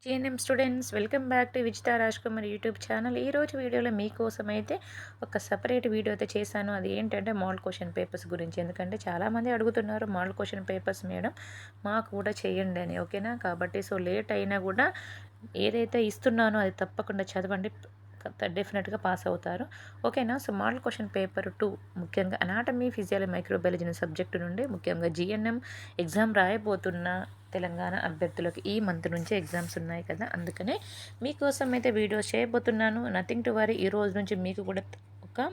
GNM students welcome back to Wichita Raj Kumar YouTube channel. ఈరోజు వీడియోలో మీకోసం అయితే ఒక సపరేట్ వీడియో అయితే చేశాను. అది ఏంటంటే మోడల్ క్వశ్చన్ పేపర్స్ గురించి. ఎందుకంటే చాలామంది అడుగుతున్నారు మోడల్ క్వశ్చన్ పేపర్స్ మేడం మాకు కూడా చేయండి అని. ఓకేనా, కాబట్టి లేట్ అయినా కూడా ఏదైతే ఇస్తున్నానో అది తప్పకుండా చదవండి, డెఫినెట్గా పాస్ అవుతారు. ఓకేనా. మోడల్ క్వశ్చన్ పేపర్ 2 ముఖ్యంగా అనాటమీ, ఫిజియాలజీ, మైక్రోబయాలజీ సబ్జెక్టు నుండి ముఖ్యంగా జీఎన్ఎం ఎగ్జామ్ రాయబోతున్న తెలంగాణ అభ్యర్థులకు ఈ మంత్ నుంచి ఎగ్జామ్స్ ఉన్నాయి కదా, అందుకనే మీకోసం అయితే వీడియోస్ చేయబోతున్నాను. Nothing to worry. ఈ రోజు నుంచి మీకు కూడా ఒక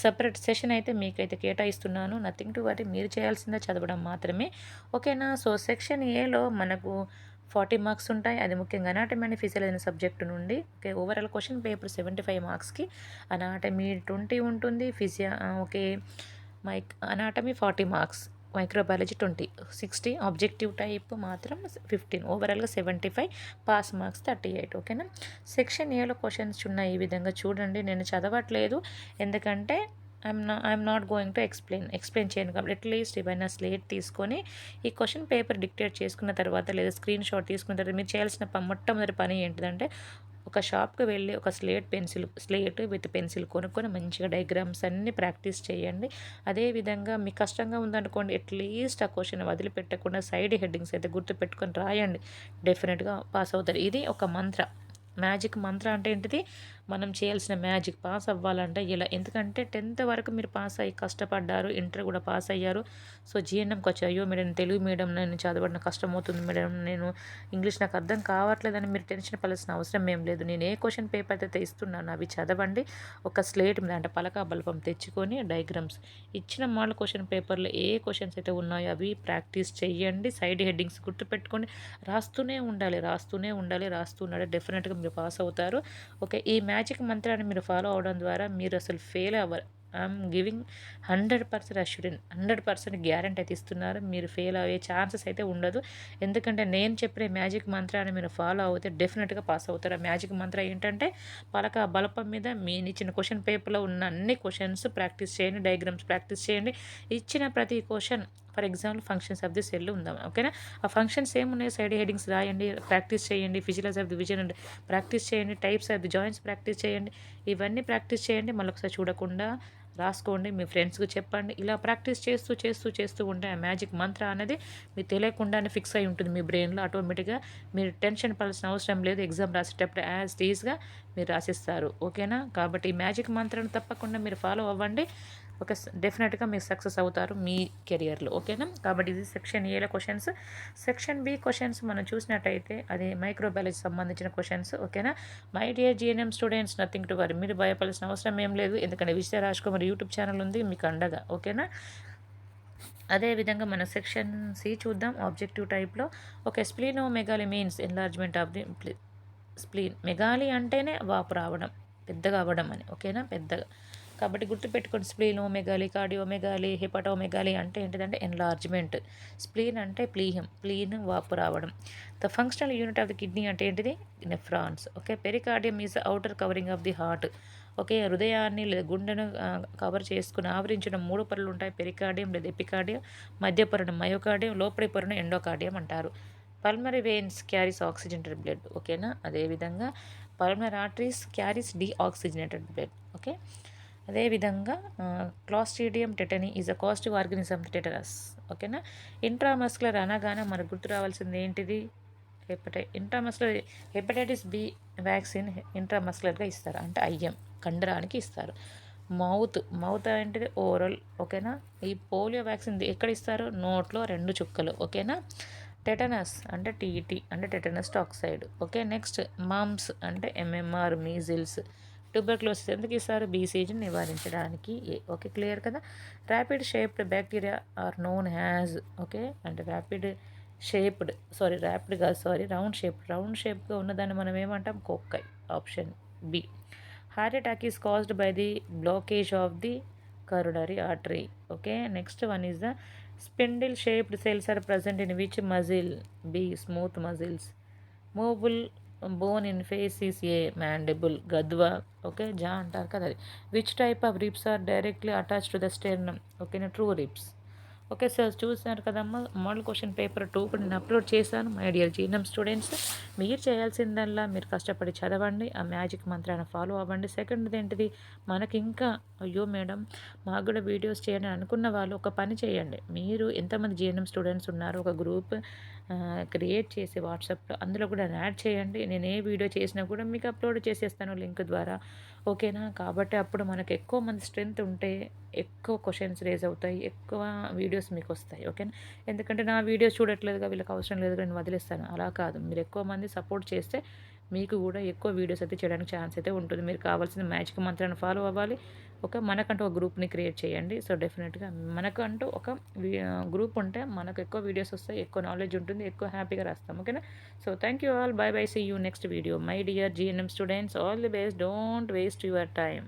సపరేట్ సెషన్ అయితే మీకైతే కేటాయిస్తున్నాను. నథింగ్ టు వరీ, మీరు చేయాల్సిందే చదవడం మాత్రమే. ఓకేనా. సెక్షన్ ఏలో మనకు 40 మార్క్స్ ఉంటాయి. అది ముఖ్యంగా అనాటమీ అండ్ ఫిజియాలజీ సబ్జెక్టు నుండి. ఓకే, ఓవరాల్ క్వశ్చన్ పేపర్ 75 మార్క్స్కి, అనాటమీ 20 ఉంటుంది, okay, anatomy 40 marks, microbiology 20, 60, objective type మాత్రం 15, ఓవరాల్గా 75, పాస్ మార్క్స్ 38. ఓకేనా. సెక్షన్ ఏలో క్వశ్చన్స్ ఉన్నాయి. ఈ విధంగా చూడండి. నేను చదవట్లేదు ఎందుకంటే I'm not going to explain చేయను కాబట్టి అట్లీస్ట్ ఏమైనా స్లేట్ తీసుకొని ఈ క్వశ్చన్ పేపర్ డిక్టేట్ చేసుకున్న తర్వాత లేదా స్క్రీన్ షాట్ తీసుకున్న తర్వాత మీరు చేయాల్సిన మొట్టమొదటి పని ఏంటిదంటే ఒక షాప్కి వెళ్ళి ఒక స్లేట్ విత్ పెన్సిల్ కొనుక్కొని మంచిగా డయాగ్రామ్స్ అన్నీ ప్రాక్టీస్ చేయండి. అదేవిధంగా మీకు కష్టంగా ఉందనుకోండి, అట్లీస్ట్ ఆ క్వశ్చన్ వదిలిపెట్టకుండా సైడ్ హెడ్డింగ్స్ అయితే గుర్తుపెట్టుకొని రాయండి. డెఫినెట్గా పాస్ అవుతారు. ఇది ఒక మంత్ర, మ్యాజిక్ మంత్ర అంటే ఏంటిది, మనం చేయాల్సిన మ్యాజిక్ పాస్ అవ్వాలంటే ఇలా. ఎందుకంటే 10th వరకు మీరు పాస్ అయ్యి కష్టపడ్డారు, ఇంటర్ కూడా పాస్ అయ్యారు. జీఎన్ఎంకి వచ్చి అయ్యో మేడం తెలుగు మీడియం నేను చదవడం కష్టమవుతుంది మేడం, నేను ఇంగ్లీష్ నాకు అర్థం కావట్లేదని మీరు టెన్షన్ పడాల్సిన అవసరం ఏం లేదు. నేను ఏ క్వశ్చన్ పేపర్ అయితే ఇస్తున్నాను అవి చదవండి. ఒక స్లేట్ మీద అంటే పలక బల్పం తెచ్చుకొని డయాగ్రామ్స్ ఇచ్చిన మోడల్ క్వశ్చన్ పేపర్లో ఏ క్వశ్చన్స్ అయితే ఉన్నాయో అవి ప్రాక్టీస్ చేయండి. సైడ్ హెడ్డింగ్స్ గుర్తుపెట్టుకోండి. రాస్తూనే ఉండాలి. డెఫినెట్గా మీరు పాస్ అవుతారు. ఓకే, ఈ మ్యాజిక్ మంత్రాన్ని మీరు ఫాలో అవడం ద్వారా మీరు అసలు ఫెయిల్ అవ్వరు. ఐఎమ్ గివింగ్ 100% అష్యూరెన్స్, 100% గ్యారెంటీ అయితే ఇస్తున్నారు. మీరు ఫెయిల్ అయ్యే ఛాన్సెస్ అయితే ఉండదు. ఎందుకంటే నేను చెప్పిన మ్యాజిక్ మంత్రాన్ని మీరు ఫాలో అవుతే డెఫినెట్గా పాస్ అవుతారు. ఆ మ్యాజిక్ మంత్రం ఏంటంటే పలక బలపం మీద మీరు ఇచ్చిన క్వశ్చన్ పేపర్లో ఉన్న అన్ని క్వశ్చన్స్ ప్రాక్టీస్ చేయండి, డయాగ్రామ్స్ ప్రాక్టీస్ చేయండి. ఇచ్చిన ప్రతి question, for example functions of the cell ఉందాం. ఓకేనా. ఆ ఫంక్షన్స్ ఏమున్నాయి సైడ్ హెడ్డింగ్స్ రాయండి, ప్రాక్టీస్ చేయండి. Physicals of the vision practice చేయండి. Types of the joints practice చేయండి. ఇవన్నీ ప్రాక్టీస్ చేయండి. మళ్ళీ ఒకసారి చూడకుండా రాసుకోండి, మీ ఫ్రెండ్స్కి చెప్పండి. ఇలా ప్రాక్టీస్ చేస్తూ ఉంటే ఆ మ్యాజిక్ మంత్ర అనేది మీకు తెలియకుండానే ఫిక్స్ అయి ఉంటుంది మీ బ్రెయిన్లో. ఆటోమేటిక్గా మీరు టెన్షన్ పడాల్సిన అవసరం లేదు. ఎగ్జామ్ రాసేటప్పుడు యాజ్ ఈజ్గా మీరు రాసిస్తారు. ఓకేనా. కాబట్టి ఈ మ్యాజిక్ మంత్రాన్ని తప్పకుండా మీరు ఫాలో అవ్వండి. ఒక డెఫినెట్గా మీరు సక్సెస్ అవుతారు మీ కెరియర్లో. ఓకేనా. కాబట్టి ఇది సెక్షన్ ఏల క్వశ్చన్స్. సెక్షన్ బి క్వశ్చన్స్ మనం చూసినట్టయితే అది మైక్రోబయాలజీ సంబంధించిన క్వశ్చన్స్. ఓకేనా. My dear GNM students, nothing to worry. మీరు భయపడాల్సిన అవసరం ఏం లేదు, ఎందుకంటే విజయ రాజ్ కుమార్ యూట్యూబ్ ఛానల్ ఉంది మీకు అండగా. ఓకేనా. అదేవిధంగా మన సెక్షన్ సి చూద్దాం. ఆబ్జెక్టివ్ టైప్లో ఒక splenomegaly means enlargement of the spleen. Megaly అంటేనే వాపు రావడం, పెద్దగా అవ్వడం అని. ఓకేనా, పెద్దగా. కాబట్టి గుర్తుపెట్టుకోండి, స్ప్లీనోమెగాలి, కార్డియోమెగాలి, హెపటోమెగాలి అంటే ఏంటిదంటే ఎన్లార్జ్మెంట్. స్ప్లీన్ అంటే ప్లీన్ వాపు రావడం. The functional unit of the kidney అంటే ఏంటిది, nephrons. Okay. Pericardium is the outer covering of the heart. Okay, హృదయాన్ని లేదా గుండెను కవర్ చేసుకుని ఆవరించిన 3 పొరలు ఉంటాయి. పెరికార్డియం లేదా ఎపికార్డియం, మధ్య పొరను మయోకార్డియం, లోపలి పొరను ఎండోకార్డియం అంటారు. Pulmonary veins carries oxygenated blood. ఓకేనా. అదేవిధంగా pulmonary arteries carries deoxygenated blood. Okay. అదేవిధంగా Clostridium tetani is a causative organism tetanus. ఓకేనా. ఇంట్రామస్కులర్ అనగానే మనకు గుర్తు రావాల్సింది ఏంటిది, ఇంట్రామస్కులర్ హెపటైటిస్ బి వ్యాక్సిన్ ఇంట్రామస్కులర్గా ఇస్తారు, అంటే ఐఎం కండరానికి ఇస్తారు. మౌత్ ఏంటిది, ఓరల్. ఓకేనా. ఈ పోలియో వ్యాక్సిన్ ఎక్కడ ఇస్తారు, నోట్లో 2 చుక్కలు. ఓకేనా. టెటనస్ అంటే టీటీ అంటే tetanus toxoid. Okay. Next mumps అంటే ఎంఎంఆర్ మీజిల్స్. ట్యూబర్క్లోసిస్ ఎందుకు ఇస్తారు, బీసీజీని నివారించడానికి. ఓకే, క్లియర్ కదా. Rapid shaped bacteria are known has. Okay, అంటే రౌండ్ షేప్గా ఉన్నదాన్ని మనం ఏమంటాం, cocci. Option B. Heart attack is caused by the blockage of the coronary artery. Okay. Next one is the spindle shaped cells are present in which muscle, B smooth muscles. Movable bone in face is a mandible, గద్వ. Okay, jaw అంటారు కదా అది. Which type of ribs are directly attach to the sternum. ఓకేనా, true ribs. Okay sir, చూసారు కదమ్మా model question paper 2 కూడా నేను upload చేశాను. My dear GNM students, మీరు చేయాల్సిందల్లా మీరు కష్టపడి చదవండి, ఆ మ్యాజిక్ మంత్రాన్ని ఫాలో అవ్వండి. సెకండ్ది ఏంటిది, మనకి ఇంకా అయ్యో మేడం మాకు కూడా వీడియోస్ చేయండి అనుకున్న వాళ్ళు ఒక పని చేయండి. మీరు ఎంతమంది జీఎన్ఎం స్టూడెంట్స్ ఉన్నారు, ఒక గ్రూప్ క్రియేట్ చేసి వాట్సాప్లో అందులో కూడా యాడ్ చేయండి. నేను ఏ వీడియో చేసినా కూడా మీకు అప్లోడ్ చేసేస్తాను లింక్ ద్వారా. ఓకేనా? కాబట్టి అప్పుడు మనకు ఎక్కువ మంది స్ట్రెంత్ ఉంటే ఎక్కువ క్వశ్చన్స్ రేజ్ అవుతాయి, ఎక్కువ వీడియోస్ మీకు వస్తాయి. ఓకేనా? ఎందుకంటే నా వీడియోస్ చూడట్లేదుగా, వీళ్ళకి అవసరం లేదుగా, నేను వదిలేస్తాను. అలా కాదు, మీరు ఎక్కువ మంది సపోర్ట్ చేస్తే మీకు కూడా ఎక్కువ వీడియోస్ అయితే చేయడానికి ఛాన్స్ అయితే ఉంటుంది. మీరు కావాల్సిన మ్యాజిక్ మంత్రాన్ని ఫాలో అవ్వాలి. మనకంటూ ఒక గ్రూప్ని క్రియేట్ చేయండి. సో డెఫినెట్గా మనకంటూ ఒక గ్రూప్ ఉంటే మనకు ఎక్కువ వీడియోస్ వస్తాయి, ఎక్కువ నాలెడ్జ్ ఉంటుంది, ఎక్కువ హ్యాపీగా రాస్తాం. ఓకేనా? So thank you all, bye bye, see you next video. My dear GNM students, all the best, don't waste your time.